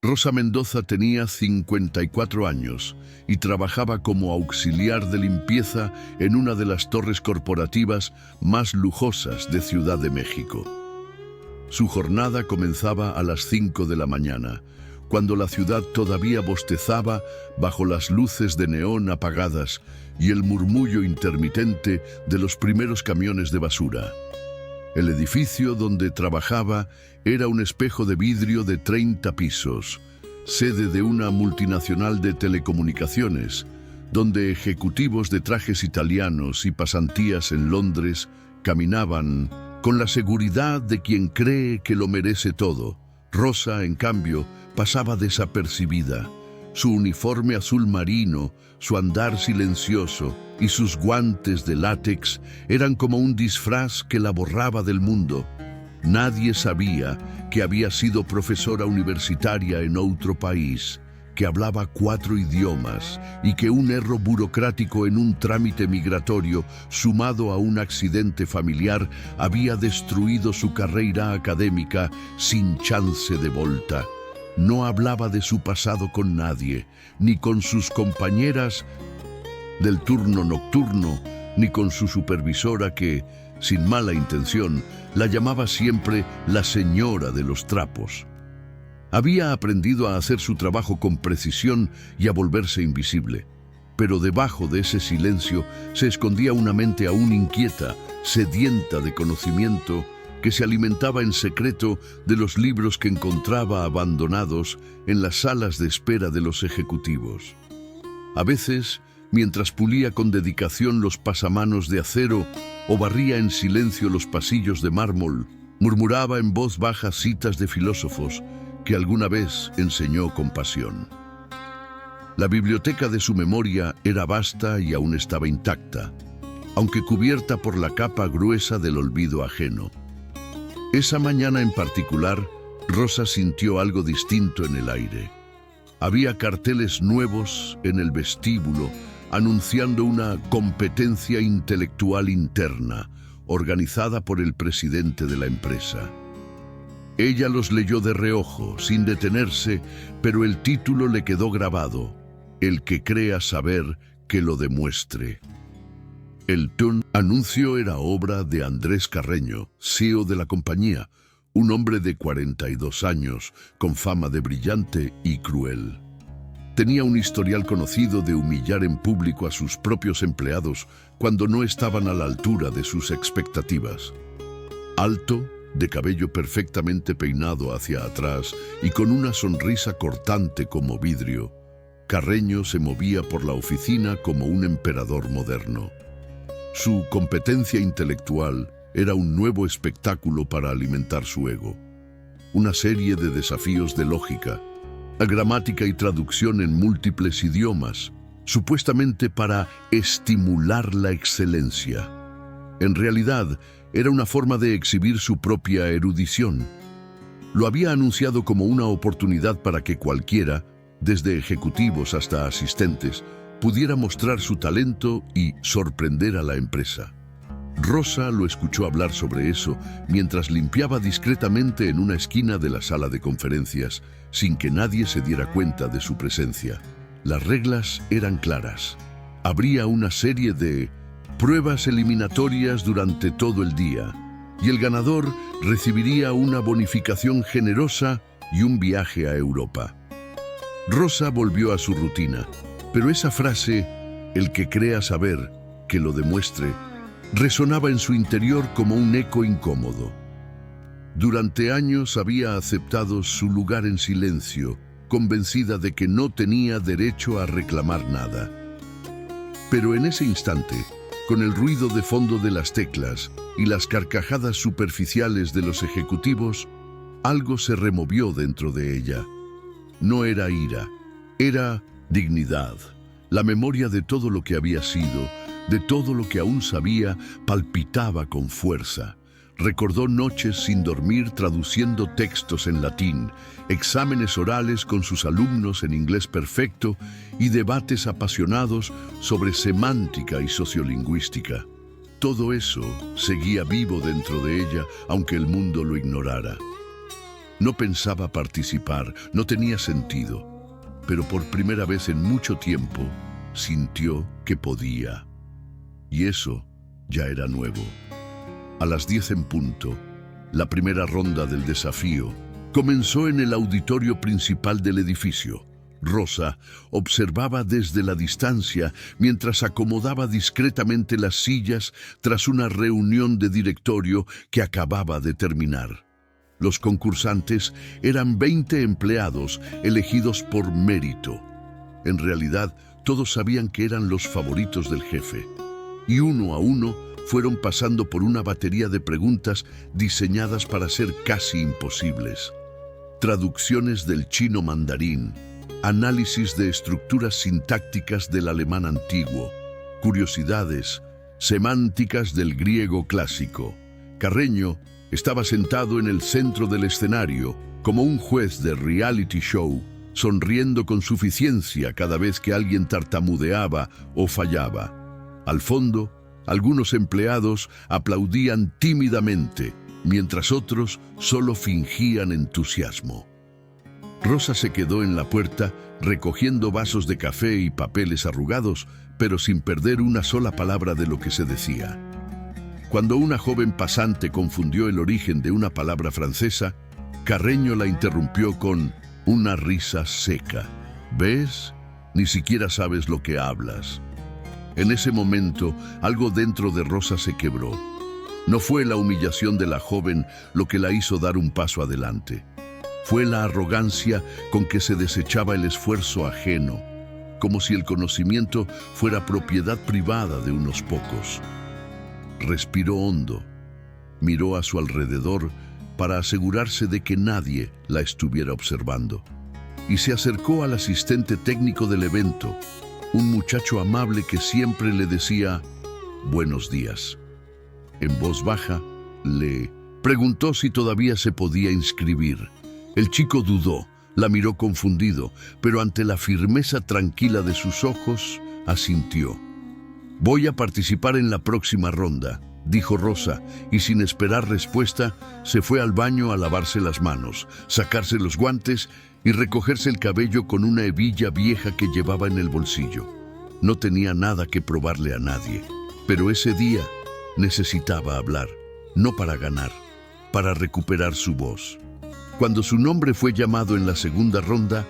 Rosa Mendoza tenía 54 años y trabajaba como auxiliar de limpieza en una de las torres corporativas más lujosas de Ciudad de México. Su jornada comenzaba a las 5 de la mañana, cuando la ciudad todavía bostezaba bajo las luces de neón apagadas y el murmullo intermitente de los primeros camiones de basura. El edificio donde trabajaba era un espejo de vidrio de 30 pisos, sede de una multinacional de telecomunicaciones, donde ejecutivos de trajes italianos y pasantías en Londres caminaban con la seguridad de quien cree que lo merece todo. Rosa, en cambio, pasaba desapercibida. Su uniforme azul marino, su andar silencioso y sus guantes de látex eran como un disfraz que la borraba del mundo. Nadie sabía que había sido profesora universitaria en otro país, que hablaba 4 idiomas y que un error burocrático en un trámite migratorio, sumado a un accidente familiar, había destruido su carrera académica sin chance de volta. No hablaba de su pasado con nadie, ni con sus compañeras del turno nocturno, ni con su supervisora que, sin mala intención, la llamaba siempre la señora de los trapos. Había aprendido a hacer su trabajo con precisión y a volverse invisible, pero debajo de ese silencio se escondía una mente aún inquieta, sedienta de conocimiento, que se alimentaba en secreto de los libros que encontraba abandonados en las salas de espera de los ejecutivos. A veces, mientras pulía con dedicación los pasamanos de acero o barría en silencio los pasillos de mármol, murmuraba en voz baja citas de filósofos que alguna vez enseñó con pasión. La biblioteca de su memoria era vasta y aún estaba intacta, aunque cubierta por la capa gruesa del olvido ajeno. Esa mañana en particular, Rosa sintió algo distinto en el aire. Había carteles nuevos en el vestíbulo anunciando una competencia intelectual interna, organizada por el presidente de la empresa. Ella los leyó de reojo, sin detenerse, pero el título le quedó grabado: El que crea saber, que lo demuestre. El anuncio era obra de Andrés Carreño, CEO de la compañía, un hombre de 42 años, con fama de brillante y cruel. Tenía un historial conocido de humillar en público a sus propios empleados cuando no estaban a la altura de sus expectativas. Alto, de cabello perfectamente peinado hacia atrás y con una sonrisa cortante como vidrio, Carreño se movía por la oficina como un emperador moderno. Su competencia intelectual era un nuevo espectáculo para alimentar su ego. Una serie de desafíos de lógica, gramática y traducción en múltiples idiomas, supuestamente para estimular la excelencia. En realidad, era una forma de exhibir su propia erudición. Lo había anunciado como una oportunidad para que cualquiera, desde ejecutivos hasta asistentes, pudiera mostrar su talento y sorprender a la empresa. Rosa lo escuchó hablar sobre eso mientras limpiaba discretamente en una esquina de la sala de conferencias, sin que nadie se diera cuenta de su presencia. Las reglas eran claras. Habría una serie de pruebas eliminatorias durante todo el día, y el ganador recibiría una bonificación generosa y un viaje a Europa. Rosa volvió a su rutina, pero esa frase, el que crea saber, que lo demuestre, resonaba en su interior como un eco incómodo. Durante años había aceptado su lugar en silencio, convencida de que no tenía derecho a reclamar nada. Pero en ese instante, con el ruido de fondo de las teclas y las carcajadas superficiales de los ejecutivos, algo se removió dentro de ella. No era ira, era dignidad. La memoria de todo lo que había sido, de todo lo que aún sabía, palpitaba con fuerza. Recordó noches sin dormir traduciendo textos en latín, exámenes orales con sus alumnos en inglés perfecto y debates apasionados sobre semántica y sociolingüística. Todo eso seguía vivo dentro de ella, aunque el mundo lo ignorara. No pensaba participar, no tenía sentido, pero por primera vez en mucho tiempo sintió que podía. Y eso ya era nuevo. A las 10 en punto, la primera ronda del desafío comenzó en el auditorio principal del edificio. Rosa observaba desde la distancia mientras acomodaba discretamente las sillas tras una reunión de directorio que acababa de terminar. Los concursantes eran 20 empleados elegidos por mérito. En realidad, todos sabían que eran los favoritos del jefe, y uno a uno fueron pasando por una batería de preguntas diseñadas para ser casi imposibles. Traducciones del chino mandarín, análisis de estructuras sintácticas del alemán antiguo, curiosidades, semánticas del griego clásico. Carreño estaba sentado en el centro del escenario, como un juez de reality show, sonriendo con suficiencia cada vez que alguien tartamudeaba o fallaba. Al fondo, algunos empleados aplaudían tímidamente, mientras otros solo fingían entusiasmo. Rosa se quedó en la puerta, recogiendo vasos de café y papeles arrugados, pero sin perder una sola palabra de lo que se decía. Cuando una joven pasante confundió el origen de una palabra francesa, Carreño la interrumpió con una risa seca. ¿Ves? Ni siquiera sabes lo que hablas. En ese momento, algo dentro de Rosa se quebró. No fue la humillación de la joven lo que la hizo dar un paso adelante. Fue la arrogancia con que se desechaba el esfuerzo ajeno, como si el conocimiento fuera propiedad privada de unos pocos. Respiró hondo, miró a su alrededor para asegurarse de que nadie la estuviera observando, y se acercó al asistente técnico del evento, un muchacho amable que siempre le decía «buenos días». En voz baja, le preguntó si todavía se podía inscribir. El chico dudó, la miró confundido, pero ante la firmeza tranquila de sus ojos, asintió. «Voy a participar en la próxima ronda», dijo Rosa, y sin esperar respuesta, se fue al baño a lavarse las manos, sacarse los guantes y recogerse el cabello con una hebilla vieja que llevaba en el bolsillo. No tenía nada que probarle a nadie, pero ese día necesitaba hablar, no para ganar, para recuperar su voz. Cuando su nombre fue llamado en la segunda ronda,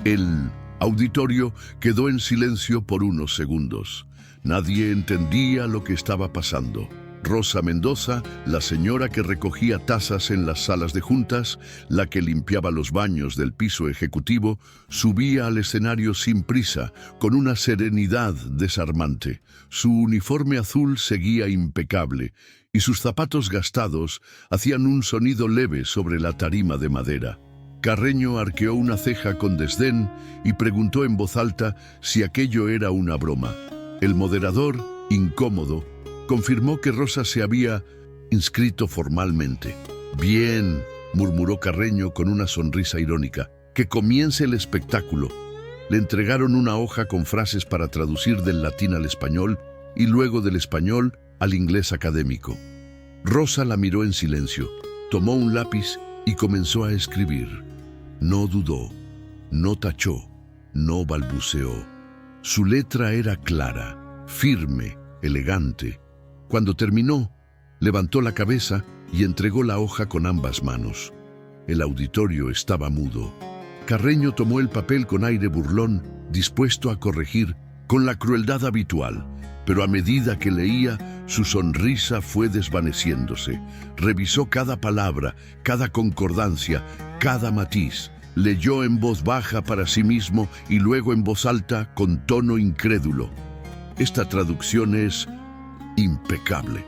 el auditorio quedó en silencio por unos segundos. Nadie entendía lo que estaba pasando. Rosa Mendoza, la señora que recogía tazas en las salas de juntas, la que limpiaba los baños del piso ejecutivo, subía al escenario sin prisa, con una serenidad desarmante. Su uniforme azul seguía impecable, y sus zapatos gastados hacían un sonido leve sobre la tarima de madera. Carreño arqueó una ceja con desdén y preguntó en voz alta si aquello era una broma. El moderador, incómodo, confirmó que Rosa se había inscrito formalmente. «Bien», murmuró Carreño con una sonrisa irónica, «que comience el espectáculo». Le entregaron una hoja con frases para traducir del latín al español y luego del español al inglés académico. Rosa la miró en silencio, tomó un lápiz y comenzó a escribir. No dudó, no tachó, no balbuceó. Su letra era clara, firme, elegante. Cuando terminó, levantó la cabeza y entregó la hoja con ambas manos. El auditorio estaba mudo. Carreño tomó el papel con aire burlón, dispuesto a corregir, con la crueldad habitual, pero a medida que leía, su sonrisa fue desvaneciéndose. Revisó cada palabra, cada concordancia, cada matiz. Leyó en voz baja para sí mismo y luego en voz alta con tono incrédulo. Esta traducción es impecable.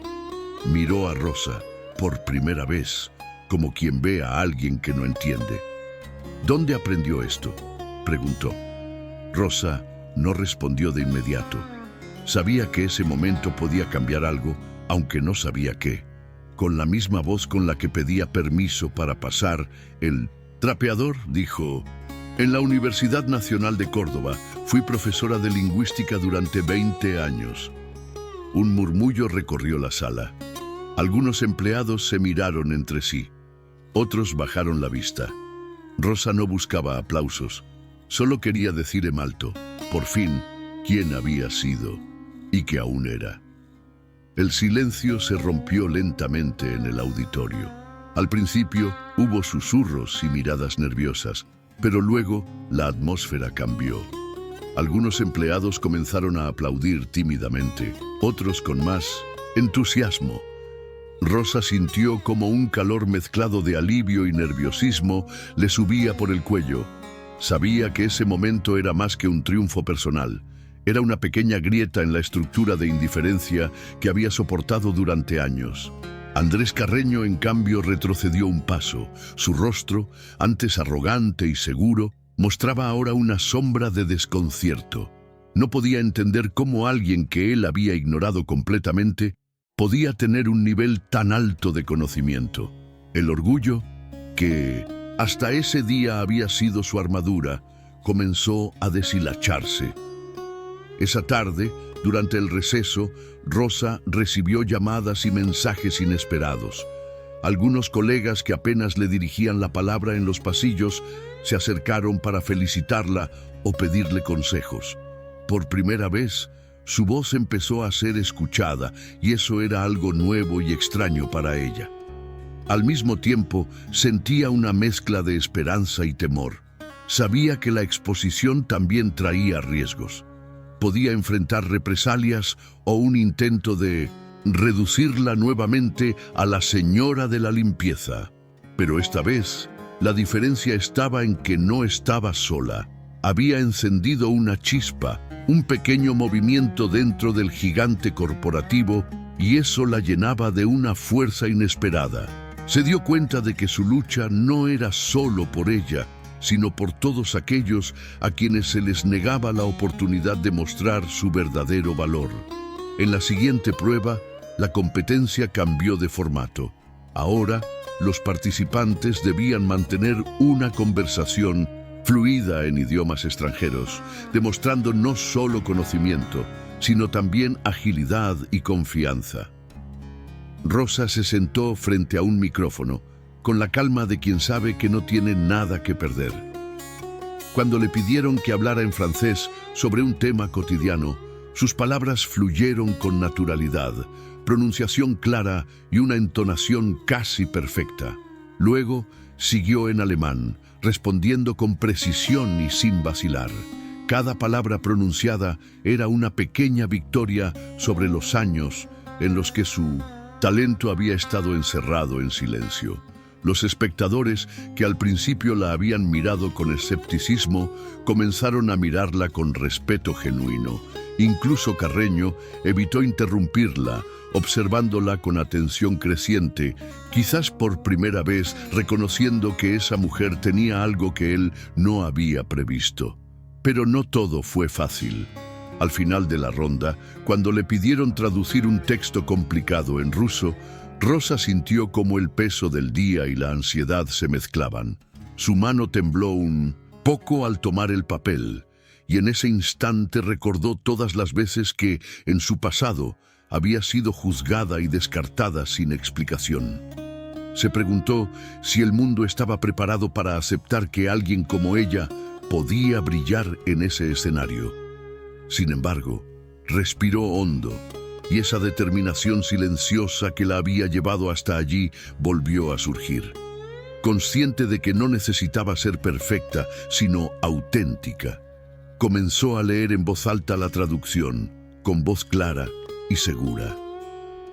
Miró a Rosa por primera vez, como quien ve a alguien que no entiende. ¿Dónde aprendió esto?, preguntó. Rosa no respondió de inmediato. Sabía que ese momento podía cambiar algo, aunque no sabía qué. Con la misma voz con la que pedía permiso para pasar, el trapeador dijo: «En la Universidad Nacional de Córdoba fui profesora de lingüística durante 20 años». Un murmullo recorrió la sala. Algunos empleados se miraron entre sí. Otros bajaron la vista. Rosa no buscaba aplausos, solo quería decir en alto, por fin, quién había sido y que aún era. El silencio se rompió lentamente en el auditorio. Al principio hubo susurros y miradas nerviosas, pero luego la atmósfera cambió. Algunos empleados comenzaron a aplaudir tímidamente, otros con más entusiasmo. Rosa sintió como un calor mezclado de alivio y nerviosismo le subía por el cuello. Sabía que ese momento era más que un triunfo personal. Era una pequeña grieta en la estructura de indiferencia que había soportado durante años. Andrés Carreño, en cambio, retrocedió un paso. Su rostro, antes arrogante y seguro, mostraba ahora una sombra de desconcierto. No podía entender cómo alguien que él había ignorado completamente podía tener un nivel tan alto de conocimiento. El orgullo, que hasta ese día había sido su armadura, comenzó a deshilacharse. Esa tarde, durante el receso, Rosa recibió llamadas y mensajes inesperados. Algunos colegas que apenas le dirigían la palabra en los pasillos se acercaron para felicitarla o pedirle consejos. Por primera vez, su voz empezó a ser escuchada y eso era algo nuevo y extraño para ella. Al mismo tiempo, sentía una mezcla de esperanza y temor. Sabía que la exposición también traía riesgos. Podía enfrentar represalias o un intento de reducirla nuevamente a la señora de la limpieza. Pero esta vez, la diferencia estaba en que no estaba sola. Había encendido una chispa, un pequeño movimiento dentro del gigante corporativo, y eso la llenaba de una fuerza inesperada. Se dio cuenta de que su lucha no era solo por ella, sino por todos aquellos a quienes se les negaba la oportunidad de mostrar su verdadero valor. En la siguiente prueba, la competencia cambió de formato. Ahora, los participantes debían mantener una conversación fluida en idiomas extranjeros, demostrando no solo conocimiento, sino también agilidad y confianza. Rosa se sentó frente a un micrófono, con la calma de quien sabe que no tiene nada que perder. Cuando le pidieron que hablara en francés sobre un tema cotidiano, sus palabras fluyeron con naturalidad, pronunciación clara y una entonación casi perfecta. Luego siguió en alemán, respondiendo con precisión y sin vacilar. Cada palabra pronunciada era una pequeña victoria sobre los años en los que su talento había estado encerrado en silencio. Los espectadores, que al principio la habían mirado con escepticismo, comenzaron a mirarla con respeto genuino. Incluso Carreño evitó interrumpirla, observándola con atención creciente, quizás por primera vez reconociendo que esa mujer tenía algo que él no había previsto. Pero no todo fue fácil. Al final de la ronda, cuando le pidieron traducir un texto complicado en ruso, Rosa sintió como el peso del día y la ansiedad se mezclaban. Su mano tembló un poco al tomar el papel, y en ese instante recordó todas las veces que, en su pasado, había sido juzgada y descartada sin explicación. Se preguntó si el mundo estaba preparado para aceptar que alguien como ella podía brillar en ese escenario. Sin embargo, respiró hondo, y esa determinación silenciosa que la había llevado hasta allí volvió a surgir. Consciente de que no necesitaba ser perfecta, sino auténtica, comenzó a leer en voz alta la traducción, con voz clara y segura.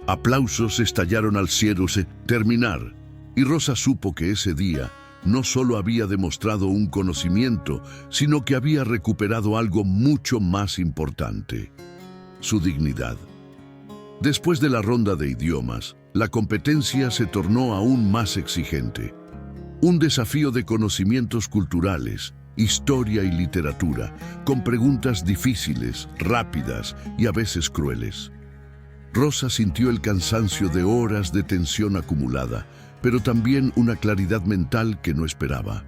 Aplausos estallaron al cielo terminar, y Rosa supo que ese día no solo había demostrado un conocimiento, sino que había recuperado algo mucho más importante: su dignidad. Después de la ronda de idiomas, la competencia se tornó aún más exigente. Un desafío de conocimientos culturales, historia y literatura, con preguntas difíciles, rápidas y a veces crueles. Rosa sintió el cansancio de horas de tensión acumulada, pero también una claridad mental que no esperaba.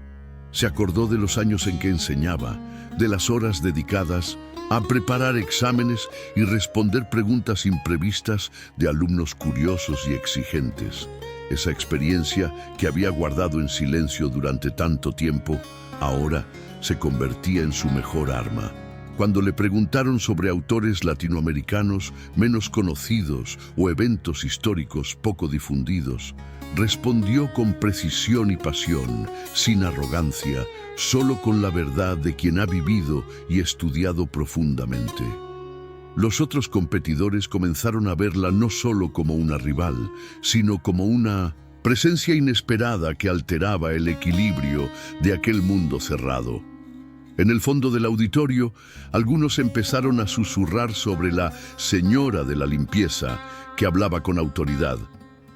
Se acordó de los años en que enseñaba, de las horas dedicadas a preparar exámenes y responder preguntas imprevistas de alumnos curiosos y exigentes. Esa experiencia que había guardado en silencio durante tanto tiempo, ahora se convertía en su mejor arma. Cuando le preguntaron sobre autores latinoamericanos menos conocidos o eventos históricos poco difundidos, respondió con precisión y pasión, sin arrogancia, solo con la verdad de quien ha vivido y estudiado profundamente. Los otros competidores comenzaron a verla no solo como una rival, sino como una presencia inesperada que alteraba el equilibrio de aquel mundo cerrado. En el fondo del auditorio, algunos empezaron a susurrar sobre la señora de la limpieza, que hablaba con autoridad,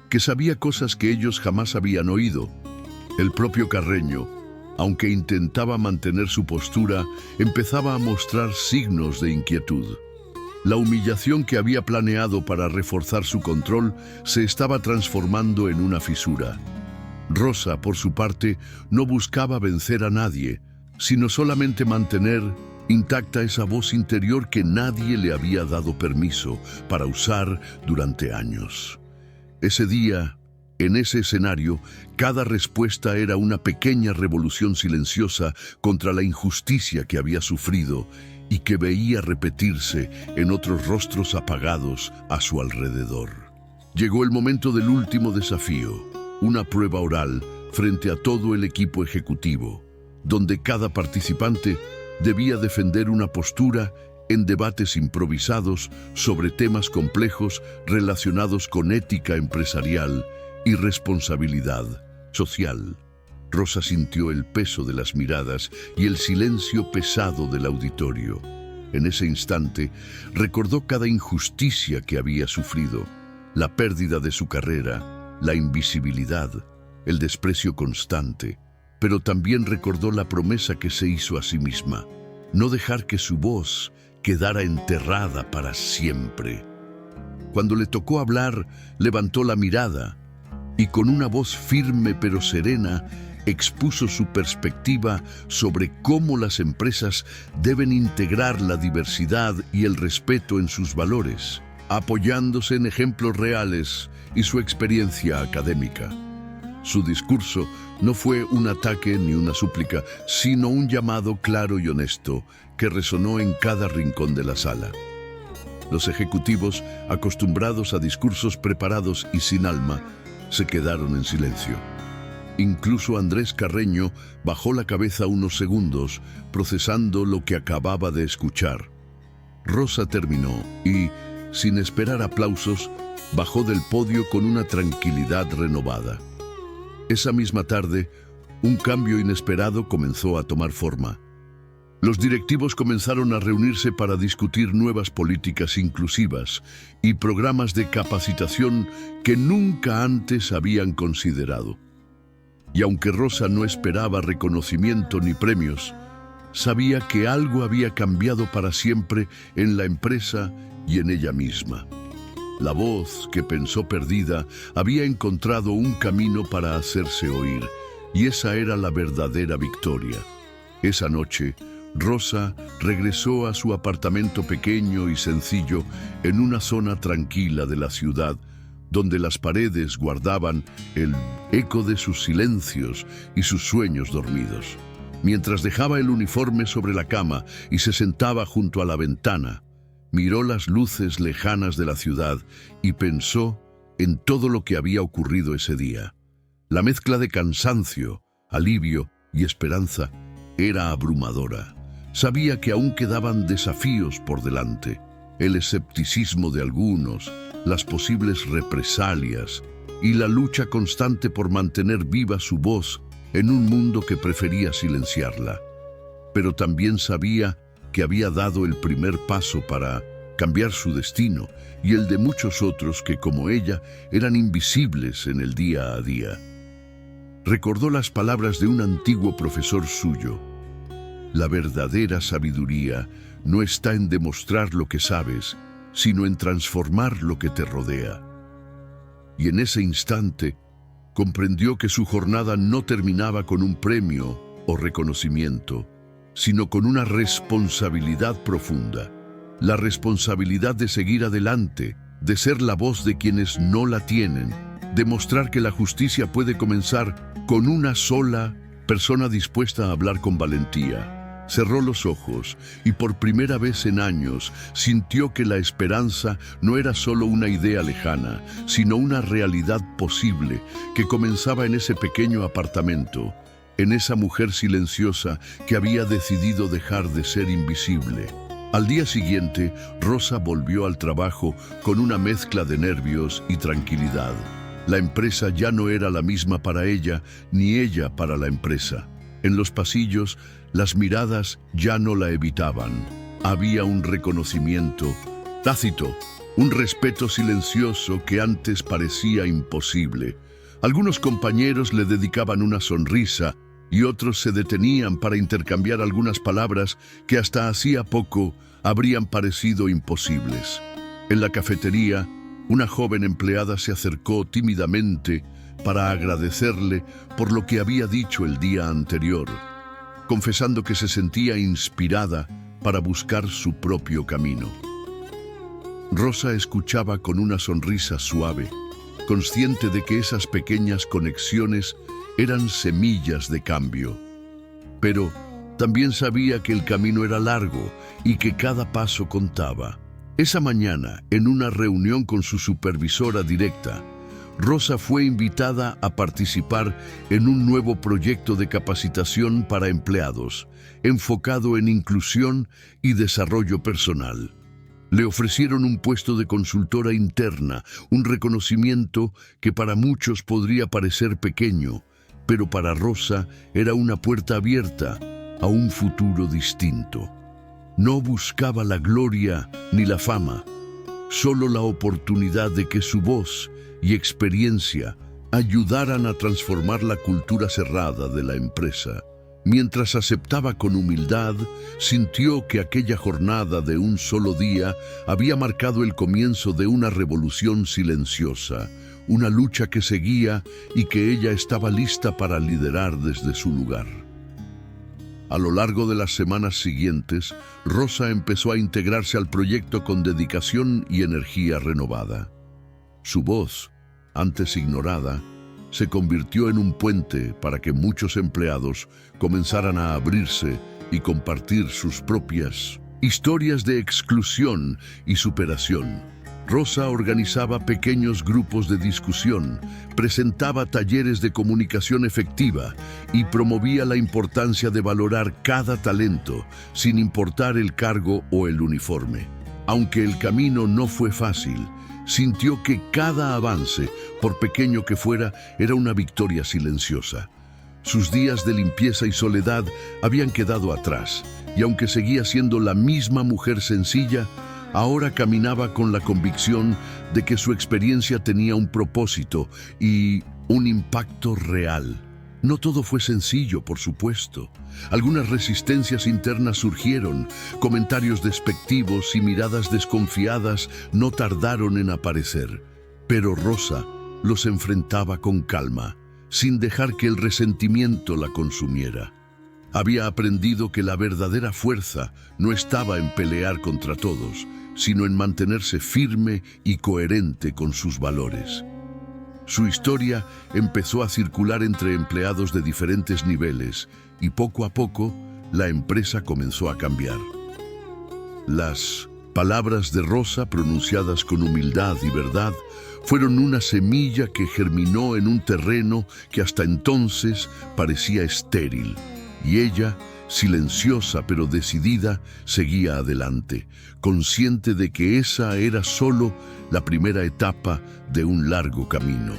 que sabía cosas que ellos jamás habían oído. El propio Carreño, aunque intentaba mantener su postura, empezaba a mostrar signos de inquietud. La humillación que había planeado para reforzar su control se estaba transformando en una fisura. Rosa, por su parte, no buscaba vencer a nadie, sino solamente mantener intacta esa voz interior que nadie le había dado permiso para usar durante años. Ese día, en ese escenario, cada respuesta era una pequeña revolución silenciosa contra la injusticia que había sufrido y que veía repetirse en otros rostros apagados a su alrededor. Llegó el momento del último desafío, una prueba oral frente a todo el equipo ejecutivo, donde cada participante debía defender una postura en debates improvisados sobre temas complejos relacionados con ética empresarial y responsabilidad social. Rosa sintió el peso de las miradas y el silencio pesado del auditorio. En ese instante, recordó cada injusticia que había sufrido, la pérdida de su carrera, la invisibilidad, el desprecio constante, pero también recordó la promesa que se hizo a sí misma, no dejar que su voz quedara enterrada para siempre. Cuando le tocó hablar, levantó la mirada y con una voz firme pero serena expuso su perspectiva sobre cómo las empresas deben integrar la diversidad y el respeto en sus valores, apoyándose en ejemplos reales y su experiencia académica. Su discurso no fue un ataque ni una súplica, sino un llamado claro y honesto que resonó en cada rincón de la sala. Los ejecutivos, acostumbrados a discursos preparados y sin alma, se quedaron en silencio. Incluso Andrés Carreño bajó la cabeza unos segundos, procesando lo que acababa de escuchar. Rosa terminó y, sin esperar aplausos, bajó del podio con una tranquilidad renovada. Esa misma tarde, un cambio inesperado comenzó a tomar forma. Los directivos comenzaron a reunirse para discutir nuevas políticas inclusivas y programas de capacitación que nunca antes habían considerado. Y aunque Rosa no esperaba reconocimiento ni premios, sabía que algo había cambiado para siempre en la empresa y en ella misma. La voz, que pensó perdida, había encontrado un camino para hacerse oír, y esa era la verdadera victoria. Esa noche, Rosa regresó a su apartamento pequeño y sencillo en una zona tranquila de la ciudad, donde las paredes guardaban el eco de sus silencios y sus sueños dormidos. Mientras dejaba el uniforme sobre la cama y se sentaba junto a la ventana, miró las luces lejanas de la ciudad y pensó en todo lo que había ocurrido ese día. La mezcla de cansancio, alivio y esperanza era abrumadora. Sabía que aún quedaban desafíos por delante, el escepticismo de algunos, las posibles represalias y la lucha constante por mantener viva su voz en un mundo que prefería silenciarla. Pero también sabía que había dado el primer paso para cambiar su destino y el de muchos otros que, como ella, eran invisibles en el día a día. Recordó las palabras de un antiguo profesor suyo: la verdadera sabiduría no está en demostrar lo que sabes, sino en transformar lo que te rodea. Y en ese instante, comprendió que su jornada no terminaba con un premio o reconocimiento, sino con una responsabilidad profunda. La responsabilidad de seguir adelante, de ser la voz de quienes no la tienen demostrar que la justicia puede comenzar con una sola persona dispuesta a hablar con valentía. Cerró los ojos y por primera vez en años sintió que la esperanza no era solo una idea lejana, sino una realidad posible que comenzaba en ese pequeño apartamento, en esa mujer silenciosa que había decidido dejar de ser invisible. Al día siguiente, Rosa volvió al trabajo con una mezcla de nervios y tranquilidad. La empresa ya no era la misma para ella, ni ella para la empresa. En los pasillos, las miradas ya no la evitaban. Había un reconocimiento tácito, un respeto silencioso que antes parecía imposible. Algunos compañeros le dedicaban una sonrisa y otros se detenían para intercambiar algunas palabras que hasta hacía poco habrían parecido imposibles. En la cafetería, una joven empleada se acercó tímidamente para agradecerle por lo que había dicho el día anterior, confesando que se sentía inspirada para buscar su propio camino. Rosa escuchaba con una sonrisa suave, consciente de que esas pequeñas conexiones eran semillas de cambio. Pero también sabía que el camino era largo y que cada paso contaba. Esa mañana, en una reunión con su supervisora directa, Rosa fue invitada a participar en un nuevo proyecto de capacitación para empleados, enfocado en inclusión y desarrollo personal. Le ofrecieron un puesto de consultora interna, un reconocimiento que para muchos podría parecer pequeño, pero para Rosa era una puerta abierta a un futuro distinto. No buscaba la gloria ni la fama, solo la oportunidad de que su voz y experiencia ayudaran a transformar la cultura cerrada de la empresa. Mientras aceptaba con humildad, sintió que aquella jornada de un solo día había marcado el comienzo de una revolución silenciosa, una lucha que seguía y que ella estaba lista para liderar desde su lugar. A lo largo de las semanas siguientes, Rosa empezó a integrarse al proyecto con dedicación y energía renovada. Su voz, antes ignorada, se convirtió en un puente para que muchos empleados comenzaran a abrirse y compartir sus propias historias de exclusión y superación. Rosa organizaba pequeños grupos de discusión, presentaba talleres de comunicación efectiva y promovía la importancia de valorar cada talento, sin importar el cargo o el uniforme. Aunque el camino no fue fácil, sintió que cada avance, por pequeño que fuera, era una victoria silenciosa. Sus días de limpieza y soledad habían quedado atrás, y aunque seguía siendo la misma mujer sencilla, ahora caminaba con la convicción de que su experiencia tenía un propósito y un impacto real. No todo fue sencillo, por supuesto. Algunas resistencias internas surgieron, comentarios despectivos y miradas desconfiadas no tardaron en aparecer. Pero Rosa los enfrentaba con calma, sin dejar que el resentimiento la consumiera. Había aprendido que la verdadera fuerza no estaba en pelear contra todos, sino en mantenerse firme y coherente con sus valores. Su historia empezó a circular entre empleados de diferentes niveles y poco a poco la empresa comenzó a cambiar. Las palabras de Rosa, pronunciadas con humildad y verdad, fueron una semilla que germinó en un terreno que hasta entonces parecía estéril, y ella, silenciosa pero decidida, seguía adelante, consciente de que esa era solo la primera etapa de un largo camino.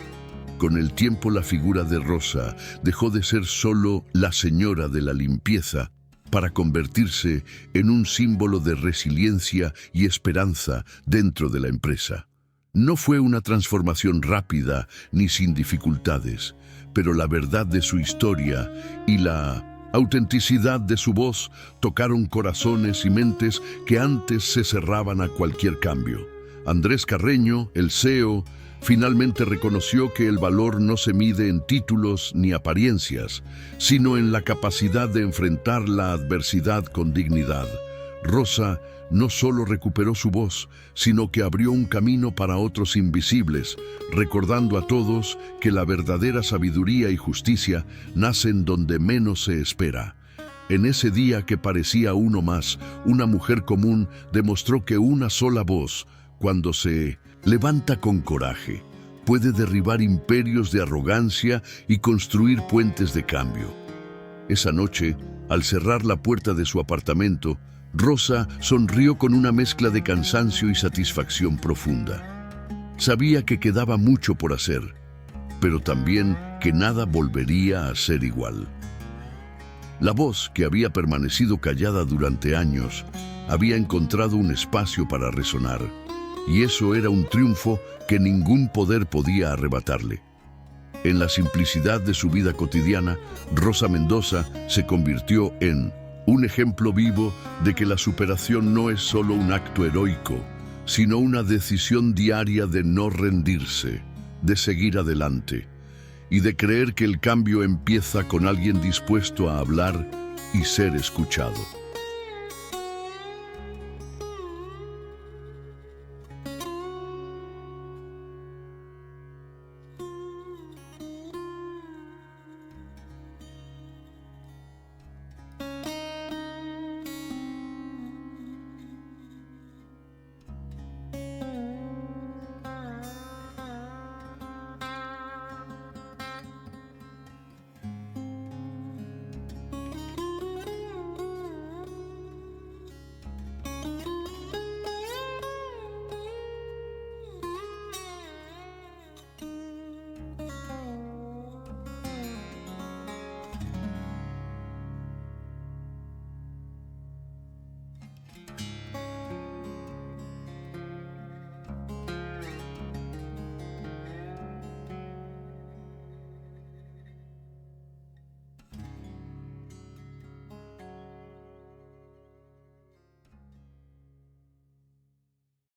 Con el tiempo, la figura de Rosa dejó de ser solo la señora de la limpieza para convertirse en un símbolo de resiliencia y esperanza dentro de la empresa. No fue una transformación rápida ni sin dificultades, pero la verdad de su historia y la autenticidad de su voz tocaron corazones y mentes que antes se cerraban a cualquier cambio. Andrés Carreño, el CEO, finalmente reconoció que el valor no se mide en títulos ni apariencias, sino en la capacidad de enfrentar la adversidad con dignidad. Rosa no solo recuperó su voz, sino que abrió un camino para otros invisibles, recordando a todos que la verdadera sabiduría y justicia nacen donde menos se espera. En ese día que parecía uno más, una mujer común demostró que una sola voz, cuando se levanta con coraje, puede derribar imperios de arrogancia y construir puentes de cambio. Esa noche, al cerrar la puerta de su apartamento, Rosa sonrió con una mezcla de cansancio y satisfacción profunda. Sabía que quedaba mucho por hacer, pero también que nada volvería a ser igual. La voz, que había permanecido callada durante años, había encontrado un espacio para resonar, y eso era un triunfo que ningún poder podía arrebatarle. En la simplicidad de su vida cotidiana, Rosa Mendoza se convirtió en un ejemplo vivo de que la superación no es solo un acto heroico, sino una decisión diaria de no rendirse, de seguir adelante y de creer que el cambio empieza con alguien dispuesto a hablar y ser escuchado.